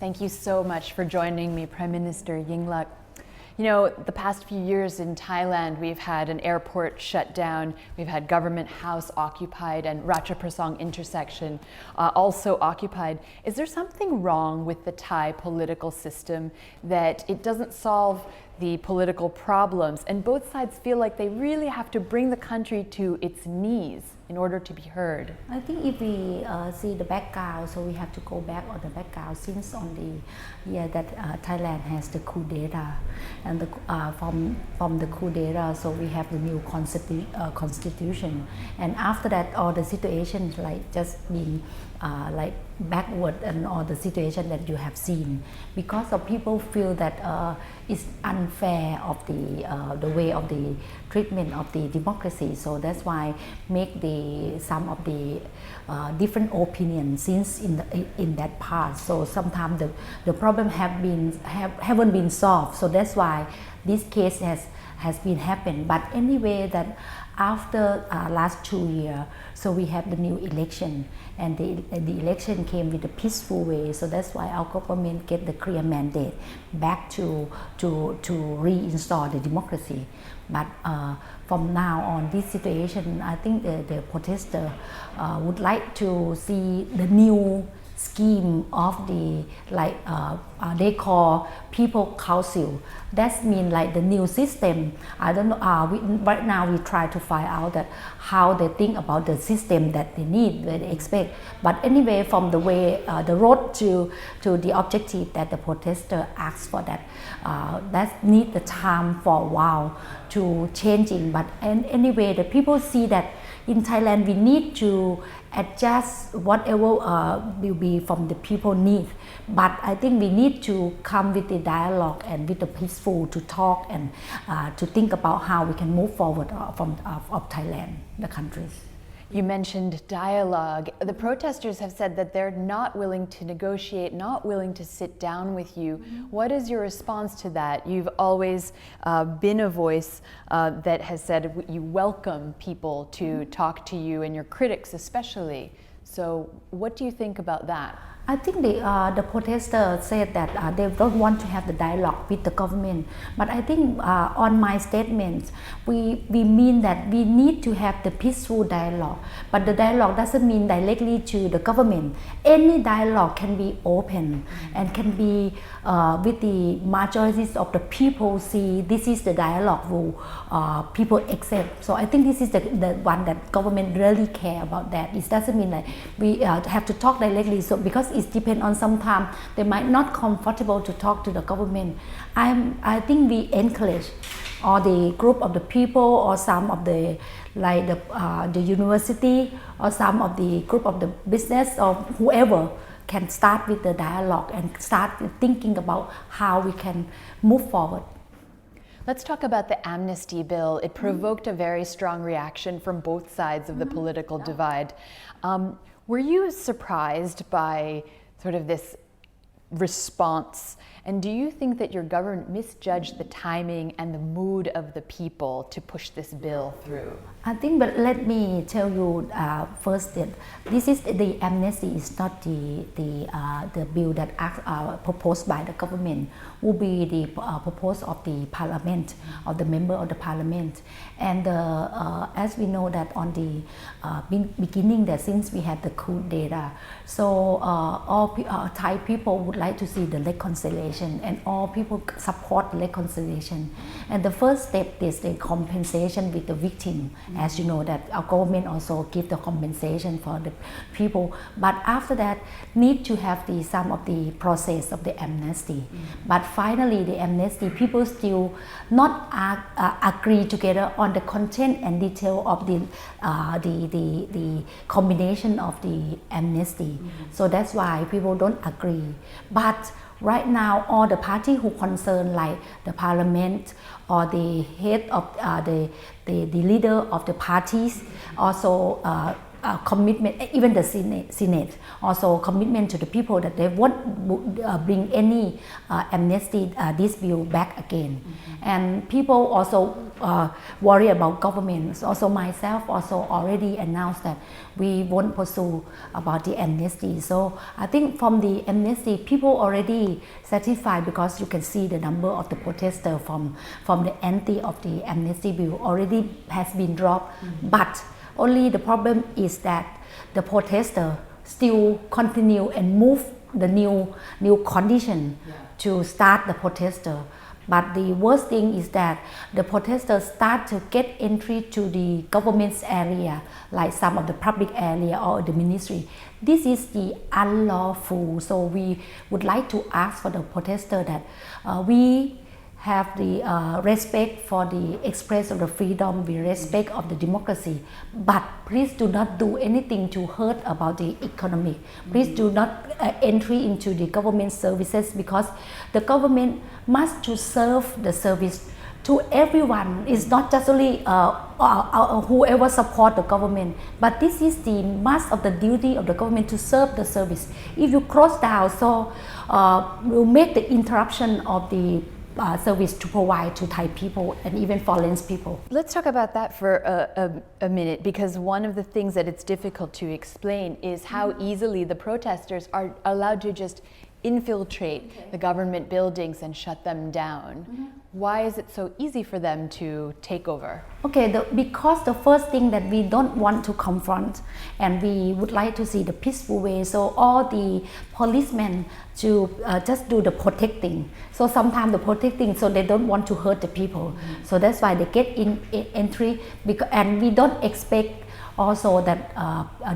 Thank you so much for joining me, Prime Minister Yingluck. You know, the past few years in Thailand, we've had an airport shut down, we've had Government House occupied, and Ratchaprasong intersection also occupied. Is there something wrong with the Thai political system that it doesn't solve the political problems, and both sides feel like they really have to bring the country to its knees in order to be heard? I think if we see the background, so we have to go back on the background since on the year that Thailand has the coup d'etat, and from the coup d'etat, so we have the new constitution, and after that, all the situations like just been like backward, and all the situation that you have seen, because of people feel that it's unfair of the way of the treatment of the democracy. So that's why make some of the different opinions since in that part. So sometimes the problem haven't been solved. So that's why this case has been happened. But anyway, that after last 2 years, so we have the new election, and the election came with a peaceful way. So that's why our government get the clear mandate back to reinstall the democracy. But from now on, this situation, I think the protester would like to see the new scheme of the they call people council. That means like the new system. I don't know. Right now we try to find out that how they think about the system that they need, that they expect. But anyway, from the way the road to the objective that the protester asks for, that need the time for a while to changing. But anyway, the people see that in Thailand we need to adjust whatever will be from the people need. But I think we need to come with the dialogue and with the peaceful to talk and to think about how we can move forward of Thailand, the countries. You mentioned dialogue. The protesters have said that they're not willing to negotiate, not willing to sit down with you. What is your response to that? You've always been a voice that has said you welcome people to talk to you, and your critics especially. So what do you think about that? I think the protesters said that they don't want to have the dialogue with the government. But I think on my statements, we mean that we need to have the peaceful dialogue. But the dialogue doesn't mean directly to the government. Any dialogue can be open and can be with the majorities of the people see this is the dialogue rule people accept. So I think this is the one that government really care about that. It doesn't mean that we have to talk directly. So because it depends on sometimes they might not comfortable to talk to the government. I think we encourage or the group of the people or some of the the university or some of the group of the business or whoever can start with the dialogue and start thinking about how we can move forward. Let's talk about the amnesty bill. It provoked a very strong reaction from both sides of the political divide. Were you surprised by sort of this response? And do you think that your government misjudged the timing and the mood of the people to push this bill through? I think, but let me tell you first that this is the amnesty is not the bill that proposed by the government. Will be the proposal of the parliament, of the member of the parliament. And as we know that on the beginning that since we had the coup d'etat, so all Thai people would like to see the reconciliation, and all people support reconciliation. And the first step is the compensation with the victim. As you know that our government also give the compensation for the people. But after that, need to have some of the process of the amnesty. But finally, the amnesty, people still not agree together on the content and detail of the combination of the amnesty. So that's why people don't agree. But right now, all the party who concerned, like the parliament or the head of the leader of the parties, also commitment, even the Senate also commitment to the people that they won't bring any amnesty this bill back again. And people also worry about governments. Also myself also already announced that we won't pursue about the amnesty. So I think from the amnesty, people already satisfied because you can see the number of the protesters from the anti of the amnesty bill already has been dropped. But only the problem is that the protesters still continue and move the new condition to start the protester. But the worst thing is that the protesters start to get entry to the government's area, like some of the public area or the ministry. This is the unlawful. So we would like to ask for the protester that we have the respect for the express of the freedom, we respect of the democracy, but please do not do anything to hurt about the economy. Please do not entry into the government services, because the government must to serve the service to everyone. It's not just only whoever support the government, but this is the must of the duty of the government to serve the service. If you close down, so will make the interruption of the service to provide to Thai people and even foreign people. Let's talk about that for a minute, because one of the things that it's difficult to explain is how easily the protesters are allowed to just infiltrate the government buildings and shut them down. Why is it so easy for them to take over? Okay, because the first thing that we don't want to confront, and we would like to see the peaceful way. So all the policemen to just do the protecting. So sometimes the protecting, so they don't want to hurt the people. So that's why they get in entry, and we don't expect also that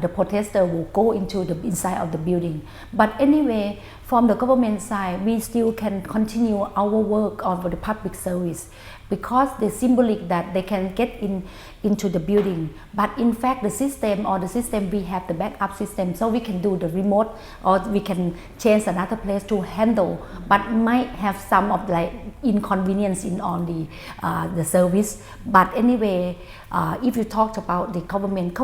the protester will go into the inside of the building. But anyway, from the government side, we still can continue our work on the public service, because the symbolic that they can get into the building. But in fact, the system we have the backup system, so we can do the remote, or we can change another place to handle, but might have some of like inconvenience in on the service. But anyway, if you talked about the government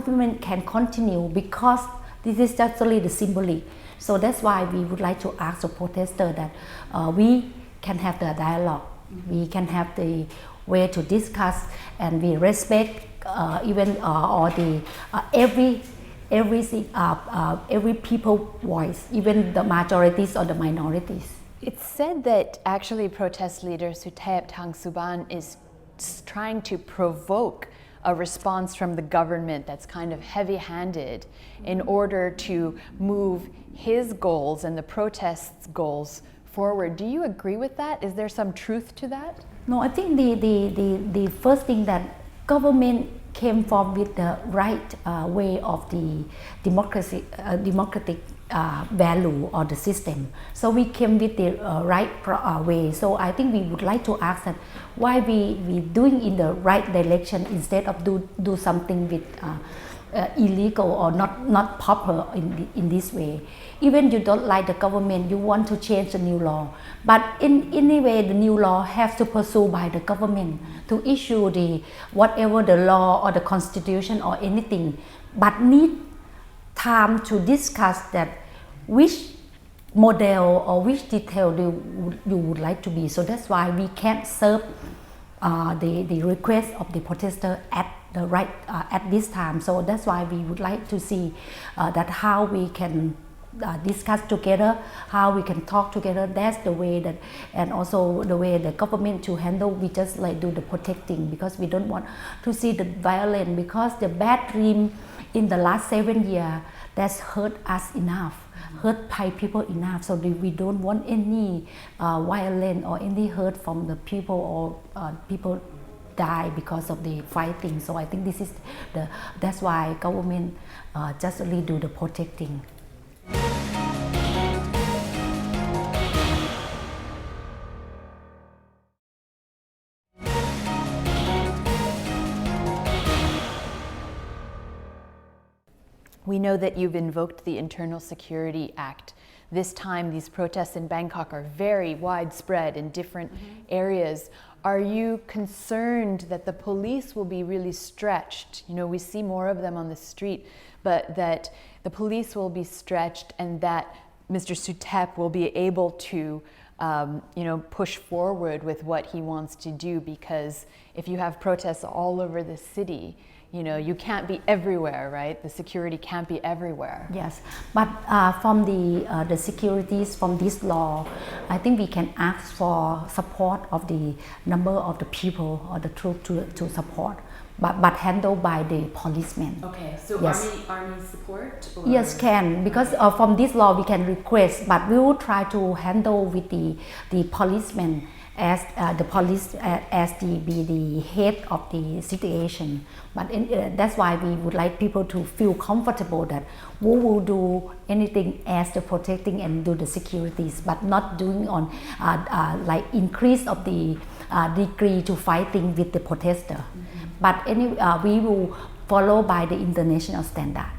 can continue, because this is just only the symbolic. So that's why we would like to ask the protester that we can have the dialogue, we can have the way to discuss, and we respect even all the every people voice, even the majorities or the minorities. It's said that actually protest leader Suthep Tangsuban is trying to provoke a response from the government that's kind of heavy-handed in order to move his goals and the protests' goals forward. Do you agree with that? Is there some truth to that? No, I think the first thing that government came from with the right way of the democratic value or the system. So we came with the right way. So I think we would like to ask that why we doing in the right direction instead of do something with illegal or not proper in this way. Even you don't like the government, you want to change the new law, but in any way the new law has to pursue by the government to issue the whatever the law or the constitution or anything, but need time to discuss that which model or which detail you would like to be. So that's why we can't serve the request of the protester at the right at this time. So that's why we would like to see that how we can discuss together, how we can talk together. That's the way that, and also the way the government to handle. We just like do the protecting, because we don't want to see the violence, because the bad dream in the last 7 years that's hurt us enough, hurt Thai people enough. So we don't want any violence or any hurt from the people, or people die because of the fighting. So I think this is that's why government just only do the protecting. We know that you've invoked the Internal Security Act. This time, these protests in Bangkok are very widespread in different areas. Are you concerned that the police will be really stretched? You know, we see more of them on the street, but that the police will be stretched and that Mr. Suthep will be able to push forward with what he wants to do, because if you have protests all over the city, you can't be everywhere, right? The security can't be everywhere. Yes, but from the securities from this law, I think we can ask for support of the number of the people or the troops to support, but handled by the policemen. Okay, so yes. army support? Or? Yes, can, because from this law we can request, but we will try to handle with the policemen as the police as the head of the situation. But that's why we would like people to feel comfortable that we will do anything as the protecting and do the securities, but not doing on like increase of the degree to fighting with the protester. But we will follow by the international standard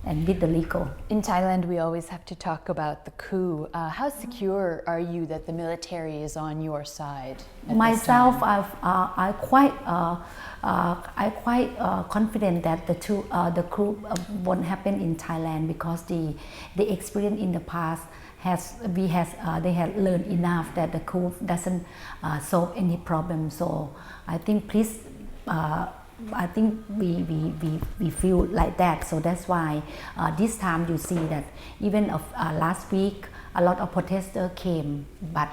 and with the legal. In Thailand, we always have to talk about the coup. How secure are you that the military is on your side? Myself, I'm quite confident that the coup won't happen in Thailand, because the experience in the past they had learned enough that the coup doesn't solve any problem. So I think I think we feel like that. So that's why this time you see that even last week a lot of protesters came, but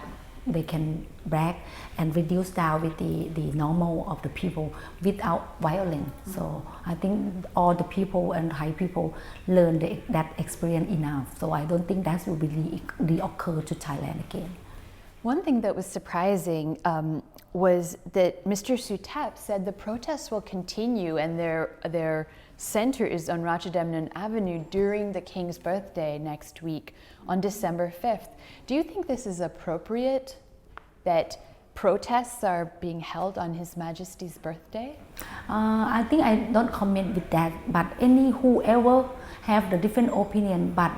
they can brag and reduce down with the normal of the people without violence. So I think all the people and Thai people learn that experience enough. So I don't think that will be reoccur to Thailand again. One thing that was surprising was that Mr. Suthep said the protests will continue and their center is on Ratchadamnern Avenue during the King's birthday next week on December 5th. Do you think this is appropriate, that protests are being held on His Majesty's birthday? I think I don't comment with that, but whoever have the different opinion, but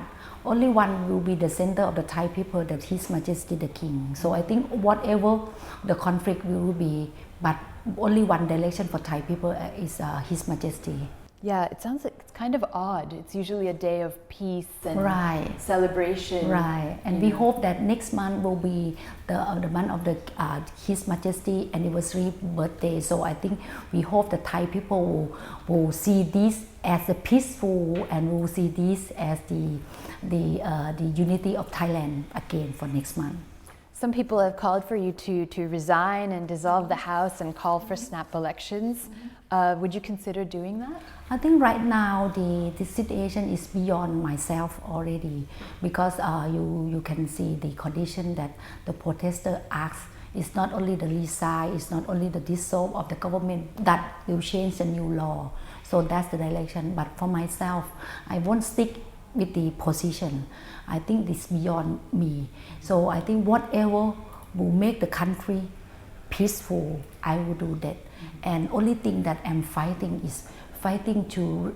only one will be the center of the Thai people, that His Majesty the King. So I think whatever the conflict will be, but only one direction for Thai people is His Majesty. Yeah, it sounds like it's kind of odd. It's usually a day of peace and celebration. Right, and we hope that next month will be the month of the His Majesty anniversary birthday. So I think we hope the Thai people will see this as a peaceful, and will see this as the unity of Thailand again for next month. Some people have called for you to resign and dissolve the House and call for snap elections. Would you consider doing that? I think right now the situation is beyond myself already, because you can see the condition that the protester asks. It's not only the resign, it's not only the dissolve of the government that will change the new law. So that's the direction. But for myself, I won't stick with the position. I think it's beyond me. So I think whatever will make the country peaceful, I will do that. And only thing that I'm fighting is fighting to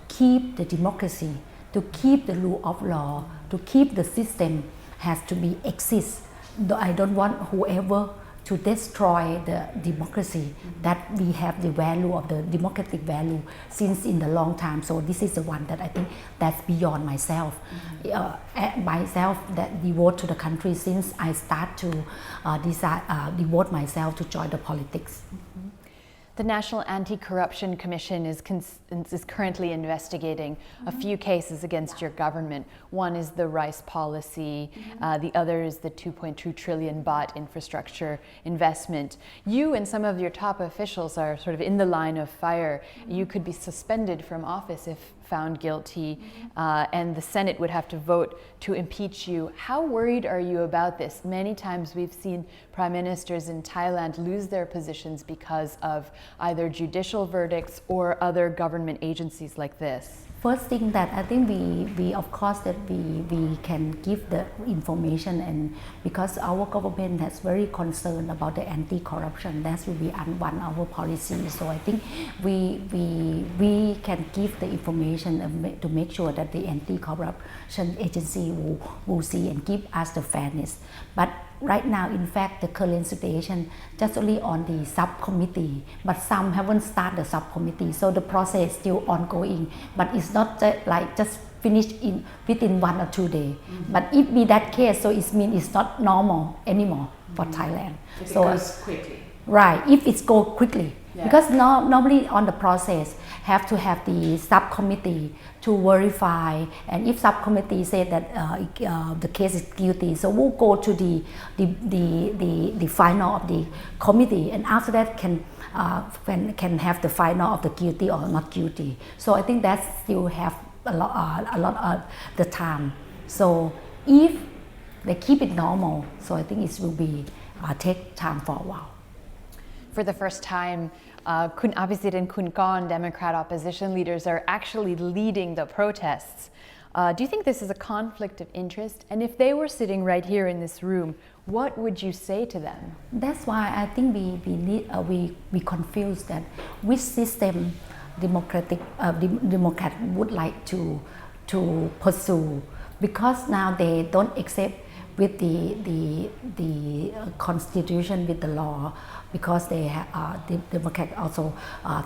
keep the democracy, to keep the rule of law, to keep the system has to be exist. I don't want whoever to destroy the democracy, that we have the value of the democratic value since in the long time. So this is the one that I think that's beyond myself. Myself that devote to the country since I start to devote myself to join the politics. The National Anti-Corruption Commission is currently investigating a few cases against your government. One is the rice policy, the other is the 2.2 trillion baht infrastructure investment. You and some of your top officials are sort of in the line of fire. You could be suspended from office if found guilty, and the Senate would have to vote to impeach you. How worried are you about this? Many times we've seen prime ministers in Thailand lose their positions because of either judicial verdicts or other government agencies like this. First thing that I think we of course that we can give the information, and because our government has very concerned about the anti-corruption, that will be one of our policies. So I think we can give the information to make sure that the anti-corruption agency will see and give us the fairness. But right now, in fact, the current situation just only on the subcommittee, but some haven't started the subcommittee, so the process still ongoing. But it's not just finished within 1 or 2 days. But if be that case, so it means it's not normal anymore for Thailand. If so it goes quickly. Right, if it go quickly. Yeah. Because normally on the process have to have the subcommittee to verify, and if subcommittee say that the case is guilty, so we'll go to the final of the committee, and after that can have the final of the guilty or not guilty. So I think that still have a lot of the time. So if they keep it normal, so I think it will be take time for a while. For the first time, Kun Apisit and Kun Kon, Democrat opposition leaders, are actually leading the protests. Do you think this is a conflict of interest? And if they were sitting right here in this room, what would you say to them? That's why I think we confused that which system Democrat would like to pursue, because now they don't accept with the constitution, with the law, because they the Democrat also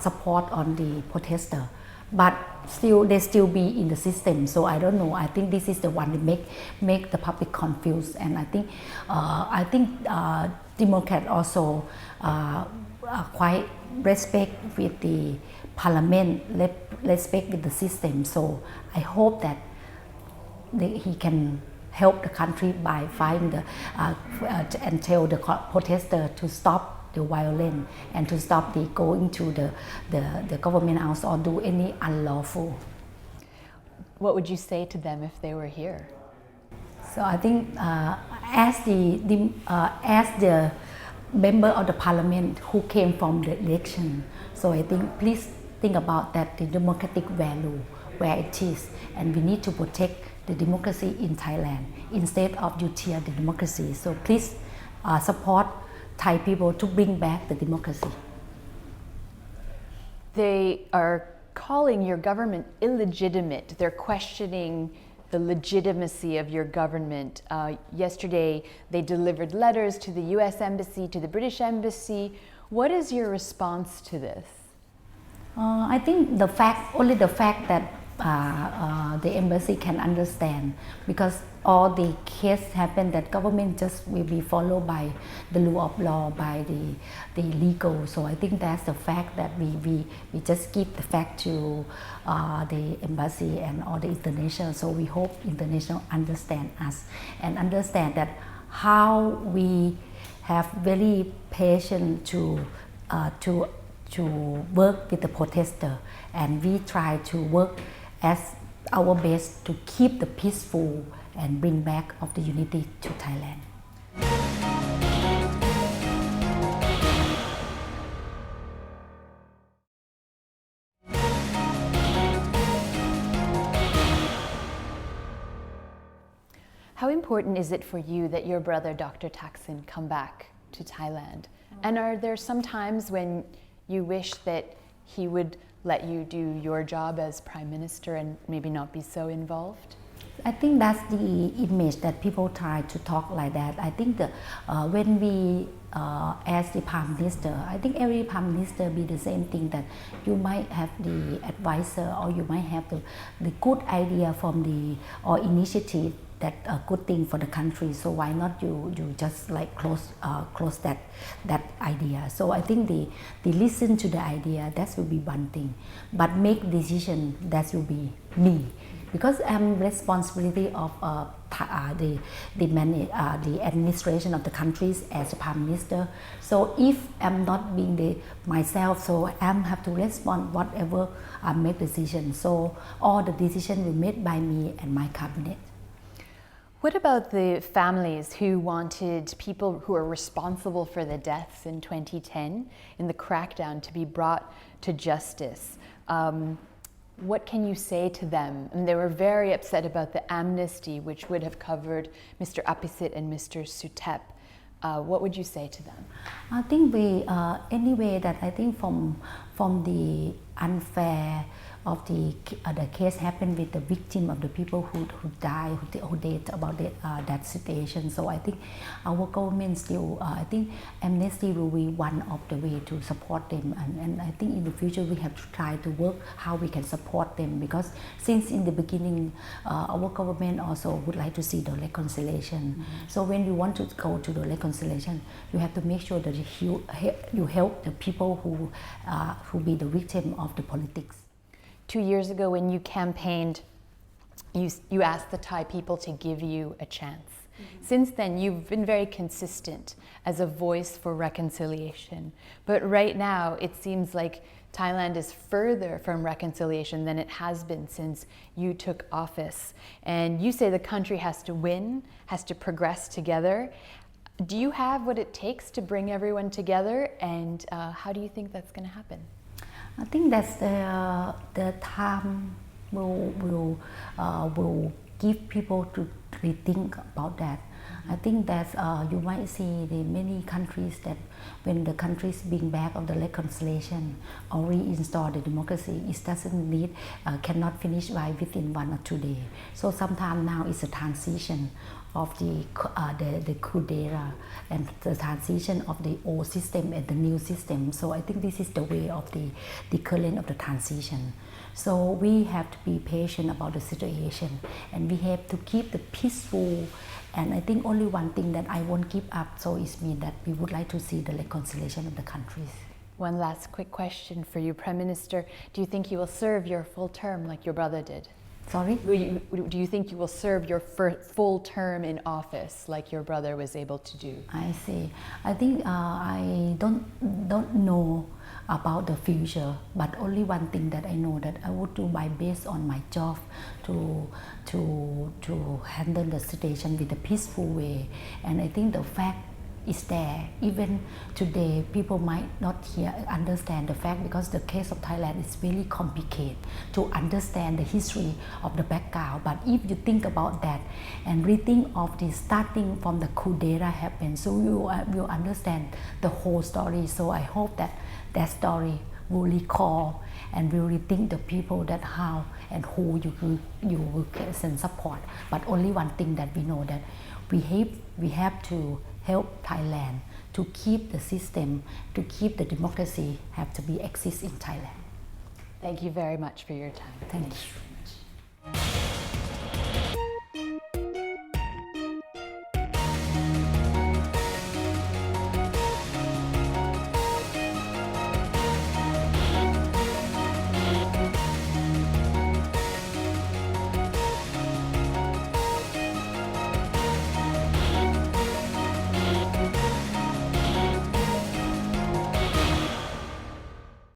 support on the protester, but they still be in the system. So I don't know. I think this is the one that make the public confused, and I think Democrat also quite respect with the parliament, respect with the system. So I hope that he can help the country by fighting and tell the protester to stop the violence and to stop the going to the government house or do any unlawful. What would you say to them if they were here? So I think as the member of the parliament who came from the election, so I think please think about that, the democratic value where it is, and we need to protect the democracy in Thailand instead of you tear the democracy. So please support Thai people to bring back the democracy. They are calling your government illegitimate. They're questioning the legitimacy of your government. Yesterday, they delivered letters to the US Embassy, to the British Embassy. What is your response to this? I think only the fact that the embassy can understand, because all the case happen that government just will be followed by the rule of law, by the legal. So I think that's the fact that we just give the fact to the embassy and all the international. So we hope international understand us and understand that how we have very patient to work with the protester, and we try to work as our best to keep the peaceful and bring back of the unity to Thailand. How important is it for you that your brother, Dr. Thaksin, come back to Thailand? And are there some times when you wish that he would let you do your job as Prime Minister and maybe not be so involved? I think that's the image that people try to talk like that. I think when we as the Prime Minister, I think every Prime Minister be the same thing, that you might have the advisor, or you might have the good idea from or initiative that a good thing for the country. So why not you just like close that idea? So I think they listen to the idea, that will be one thing, but make decision, that will be me, because I'm responsibility of the administration of the countries as a Prime Minister. So if I'm not being myself, so I have to respond whatever I make decision. So all the decision will made by me and my cabinet. What about the families who wanted people who are responsible for the deaths in 2010 in the crackdown to be brought to justice? What can you say to them? And they were very upset about the amnesty, which would have covered Mr. Apisit and Mr. Suthep. What would you say to them? I think anyway that I think from the unfair the case happened with the victim of the people who died, who died about that situation. So I think our government still, I think amnesty will be one of the way to support them, and I think in the future we have to try to work how we can support them, because since in the beginning our government also would like to see the reconciliation. So when you want to go to the reconciliation, you have to make sure that you help the people who be the victim of the politics. 2 years ago when you campaigned, you asked the Thai people to give you a chance. Since then, you've been very consistent as a voice for reconciliation. But right now, it seems like Thailand is further from reconciliation than it has been since you took office. And you say the country has to win, has to progress together. Do you have what it takes to bring everyone together? And how do you think that's going to happen? I think that's the time will give people to rethink about that. I think that you might see the many countries that when the countries being back of the reconciliation or reinstall the democracy, it doesn't need, cannot finish by within 1 or 2 days. So sometimes now it's a transition of the coup d'etat and the transition of the old system and the new system. So I think this is the way of the current of the transition. So we have to be patient about the situation, and we have to keep the peaceful. And I think only one thing that I won't give up, so it means that we would like to see the reconciliation of the countries. One last quick question for you, Prime Minister. Do you think you will serve your full term like your brother did? Sorry? Do you think you will serve your full term in office like your brother was able to do? I see. I think I don't know about the future, but only one thing that I know, that I would do my best on my job to handle the situation with a peaceful way. And I think the fact is there. Even today, people might not understand the fact, because the case of Thailand is very complicated to understand the history of the background. But if you think about that and rethink of the starting from the coup d'etat happened, so you will understand the whole story. So I hope that that story will recall and will rethink the people that how and who you will send support. But only one thing that we know, that we have to help Thailand to keep the system, to keep the democracy have to be exist in Thailand. Thank you very much for your time. Thank you.